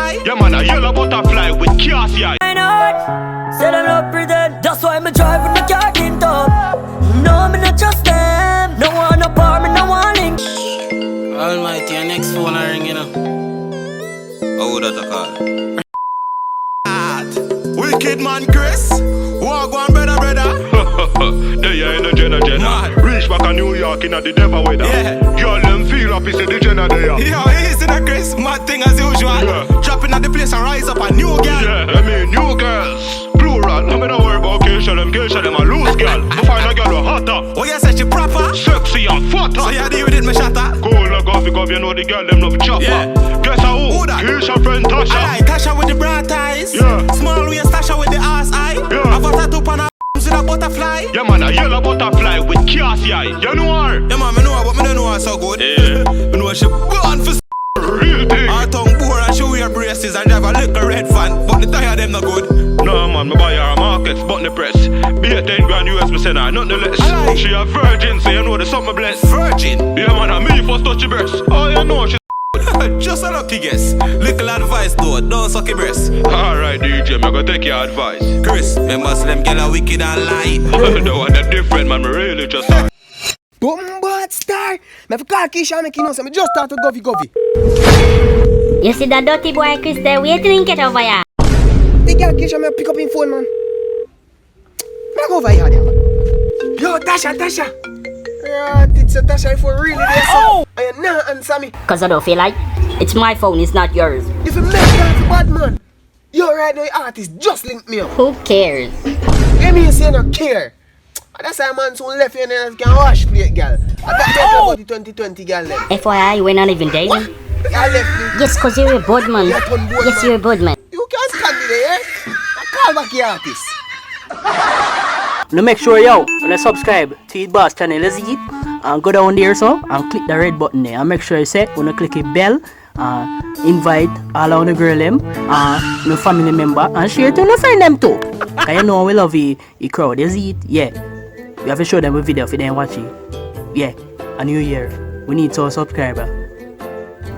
butterfly. Yeah man, a yellow butterfly with Cassie eye. I know it, say them not pretend. That's why me drive with the car tint up. No, me not trust them. No one no bar, me no one link. Almighty, your next phone I ring, you know. Oh, that's a call. Wicked man, Chris. Walk on, brother. There you in the Jenna. Reach back a New York in the devil weather. Yeah. Girl, them feel happy, say the Jenna there. Yo, easy the Chris. Mad thing as usual. Yeah. Dropping at the place and rise up a new girl. Yeah, I mean, new girls. Plural, no me no worry about Keisha, them a loose girl. I find a girl who hotter, Oh, you say she proper? sexy and fatter. So you deal with it, me shatter? Cool, like coffee, you know the girl, them love chopper. Yeah. Guess who? Who that? Keisha friend Tasha. Alright, Tasha with the bright eyes. Yeah. Small waist Tasha with the ass eye. Yeah. I've got a tattoo on her with a butterfly. Yeah man, a yellow butterfly with Cassie eye. You know her? Yeah man, me know her, but me don't know her so good. Yeah. Me know she born for Real thing. her tongue bore and she wear braces and drive a little red fan. But the tire them no good. No man, me buy her a markets, button the press. Be a 10 grand US, me send her, nothing less. Aye. She a virgin, so you know the summer blessed. Virgin. Yeah man, a me first touch your breast. Oh you know she. Just a lucky guess. Little advice though, don't suck your breast. Alright DJ, me go take your advice. Chris, remember them girl are wicked and light. The one that different man, me really just. Bombard star! Me have call Keisha make you know, so me just start to govy. You see that dirty boy Chris there? Wait till he get over here. The girl Keisha me pick up in phone, man. Me go over here, man. Yo, Tasha. Yeah, it's a Tasha for really there, so I not answer me. Cause I don't feel like it's my phone, it's not yours. If you make that bad man, yo right now, your artist just link me up. Who cares? Let me say no care. That's why man soon left here and can wash plate, girl. I thought about the 2020 girl then. FYI, we're not even dating. What? You left me. Yes, cause you're a bud man. You're a bud man. Yes, you're a bud man. You can't stand me there. I call back your artist. Now make sure you subscribe to It Boss channel, is it? And go down there so and click the red button there. And make sure you say when you click a bell, invite all of the girl them, your family member, and share to your friend them too. Cause you know we love the crowd, is it? Yeah. We have to show them a video if they didn't watch it. Yeah. A new year. We need some subscriber.